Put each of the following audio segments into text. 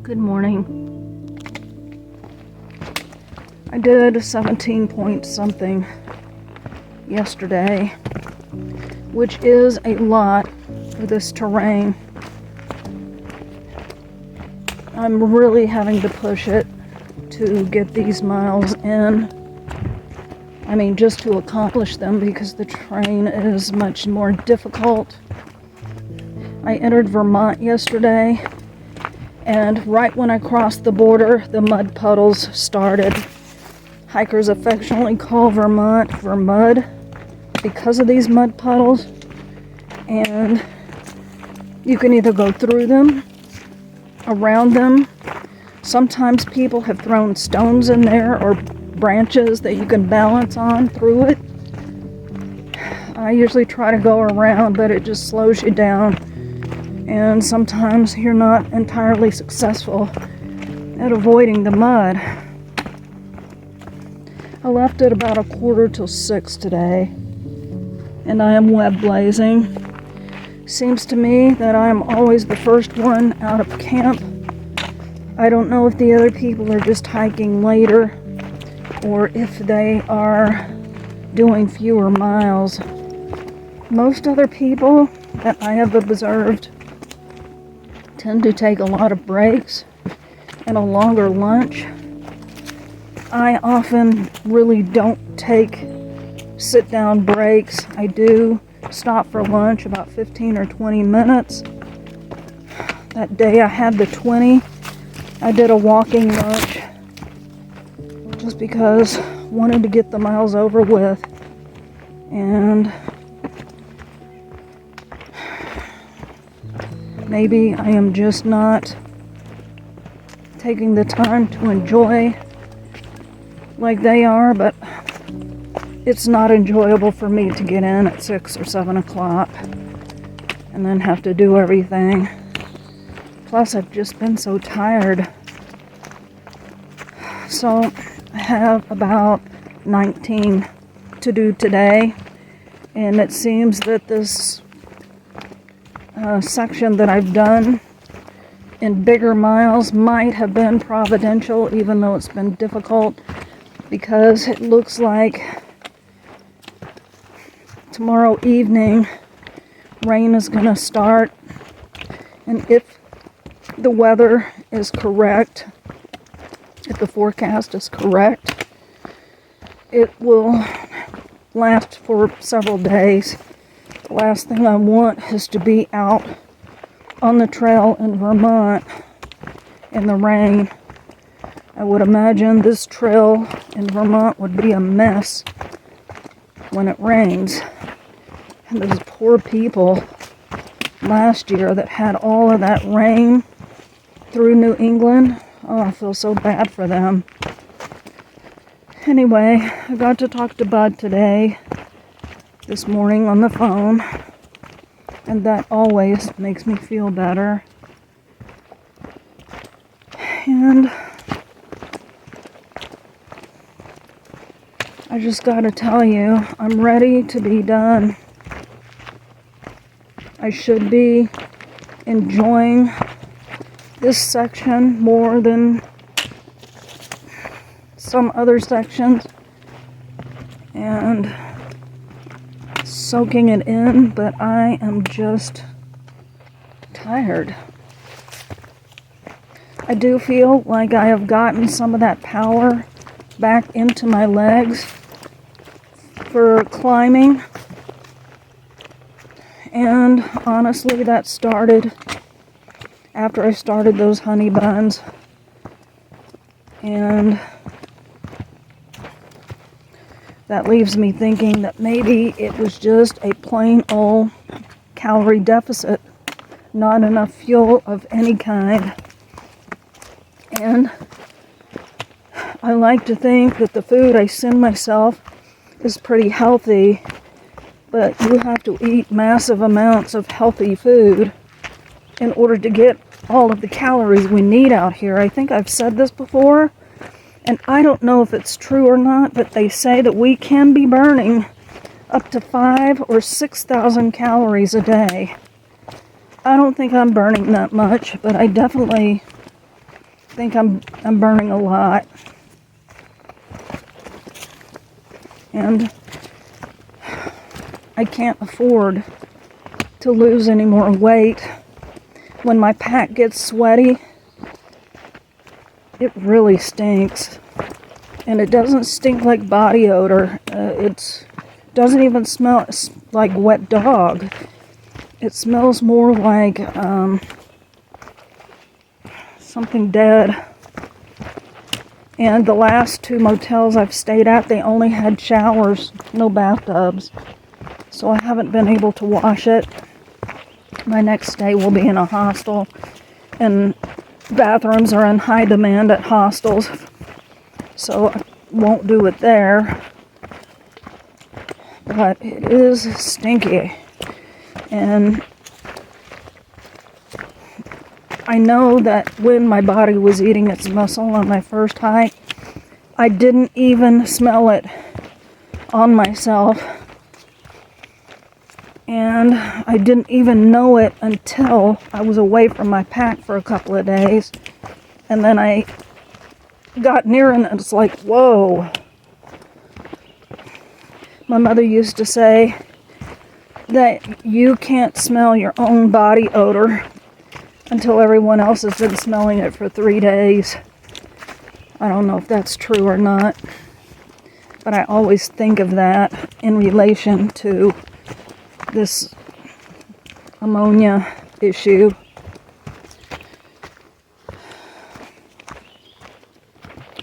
Good morning. I did 17 point something yesterday, which is a lot for this terrain. I'm really having to push it to get these miles in. I mean, just to accomplish them because the terrain is much more difficult. I entered Vermont yesterday, and right when I crossed the border, the mud puddles started. Hikers affectionately call Vermont Vermud because of these mud puddles, and you can either go through them, around them. Sometimes people have thrown stones in there or branches that you can balance on through it. I usually try to go around, but it just slows you down, and sometimes you're not entirely successful at avoiding the mud. I left at about 5:45 today, and I am web blazing. Seems to me that I am always the first one out of camp. I don't know if the other people are just hiking later or if they are doing fewer miles. Most other people that I have observed tend to take a lot of breaks and a longer lunch. I often really don't take sit-down breaks. I do stop for lunch about 15 or 20 minutes. That day I had the 20. I did a walking lunch just because I wanted to get the miles over with. And maybe I am just not taking the time to enjoy like they are, but it's not enjoyable for me to get in at 6 or 7 o'clock and then have to do everything. Plus, I've just been so tired. So I have about 19 to do today, and it seems that this section that I've done in bigger miles might have been providential, even though it's been difficult, because it looks like tomorrow evening rain is going to start, and if the weather is correct, if the forecast is correct, it will last for several days. The last thing I want is to be out on the trail in Vermont in the rain. I would imagine this trail in Vermont would be a mess when it rains. And those poor people last year that had all of that rain through New England, oh, I feel so bad for them. Anyway, I got to talk to Bud today, this morning on the phone, and that always makes me feel better. And I just gotta tell you, I'm ready to be done. I should be enjoying this section more than some other sections and soaking it in, but I am just tired. I do feel like I have gotten some of that power back into my legs for climbing, and honestly that started after I started those honey buns, and that leaves me thinking that maybe it was just a plain old calorie deficit, not enough fuel of any kind. And I like to think that the food I send myself is pretty healthy, but you have to eat massive amounts of healthy food in order to get all of the calories we need out here. I think I've said this before, and I don't know if it's true or not, but they say that we can be burning up to 5,000 or 6,000 calories a day. I don't think I'm burning that much, but I definitely think I'm burning a lot. And I can't afford to lose any more weight. When my pack gets sweaty, it really stinks. And it doesn't stink like body odor. It doesn't even smell like wet dog. It smells more like something dead. And the last 2 motels I've stayed at, they only had showers, no bathtubs. So I haven't been able to wash it. My next stay will be in a hostel, and bathrooms are in high demand at hostels, so I won't do it there. But it is stinky, and I know that when my body was eating its muscle on my first hike, I didn't even smell it on myself. And I didn't even know it until I was away from my pack for a couple of days. And then I got near it and it's like, whoa. My mother used to say that you can't smell your own body odor until everyone else has been smelling it for 3 days. I don't know if that's true or not, but I always think of that in relation to this ammonia issue.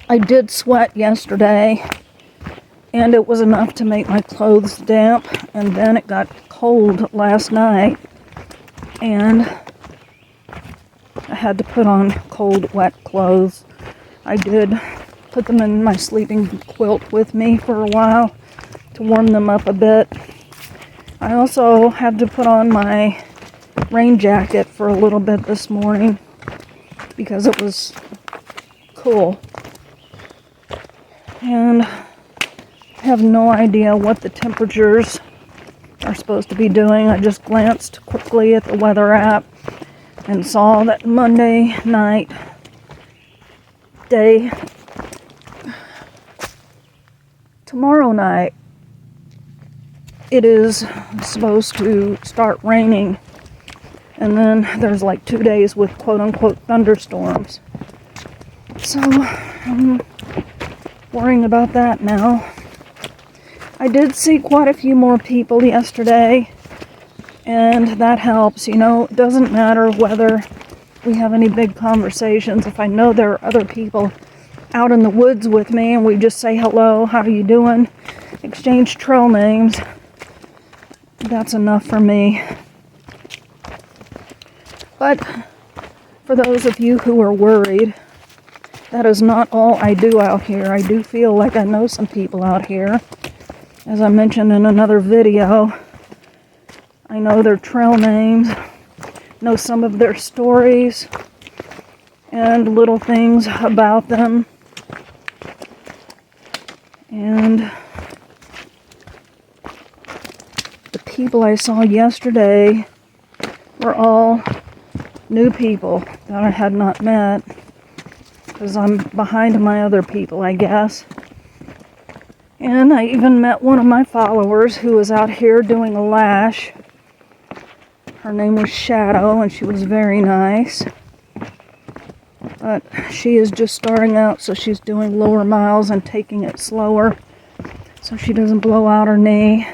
I did sweat yesterday, and it was enough to make my clothes damp, and then it got cold last night, and I had to put on cold, wet clothes. I did put them in my sleeping quilt with me for a while to warm them up a bit. I also had to put on my rain jacket for a little bit this morning because it was cool. And I have no idea what the temperatures are supposed to be doing. I just glanced quickly at the weather app and saw that Monday night, tomorrow night, it is supposed to start raining, and then there's like 2 days with quote-unquote thunderstorms. So I'm worrying about that now. I did see quite a few more people yesterday, and that helps. You know, it doesn't matter whether we have any big conversations. If I know there are other people out in the woods with me and we just say hello, how are you doing, exchange trail names, that's enough for me. But for those of you who are worried, that is not all I do out here. I do feel like I know some people out here. As I mentioned in another video, I know their trail names, know some of their stories, and little things about them. And the people I saw yesterday were all new people that I had not met, because I'm behind my other people, I guess. And I even met one of my followers who was out here doing a lash. Her name was Shadow, and she was very nice. But she is just starting out, so she's doing lower miles and taking it slower so she doesn't blow out her knee.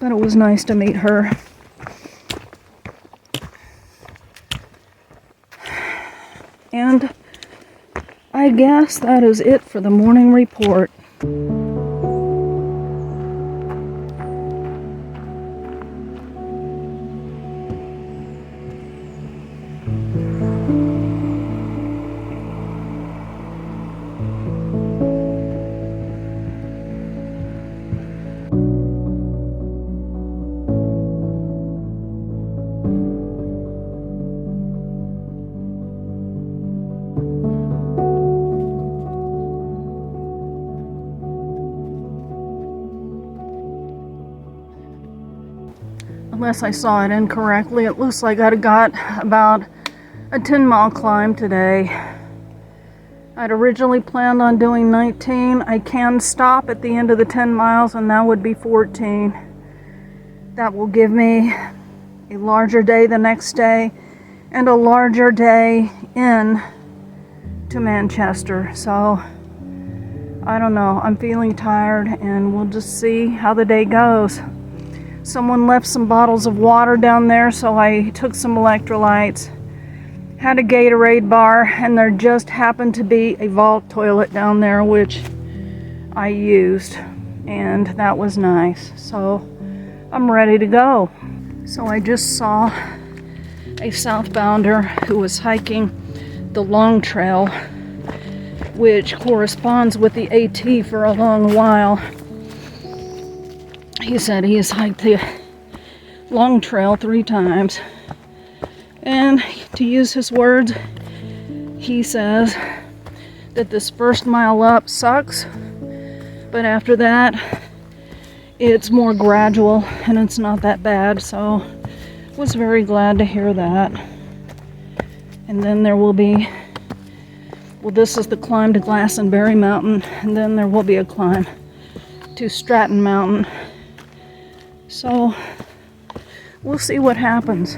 But it was nice to meet her. And I guess that is it for the morning report. Unless I saw it incorrectly, it looks like I got about a 10-mile climb today. I'd originally planned on doing 19. I can stop at the end of the 10 miles, and that would be 14. That will give me a larger day the next day and a larger day in to Manchester. So I don't know, I'm feeling tired, and we'll just see how the day goes. Someone left some bottles of water down there, so I took some electrolytes, had a Gatorade bar, and there just happened to be a vault toilet down there, which I used, and that was nice. So I'm ready to go. So I just saw a southbounder who was hiking the long trail, which corresponds with the AT for a long while. He said he has hiked the long trail 3 times. And to use his words, he says that this first mile up sucks, but after that, it's more gradual and it's not that bad. So was very glad to hear that. And then there will be, well, this is the climb to Glastonbury Mountain, and then there will be a climb to Stratton Mountain. So we'll see what happens.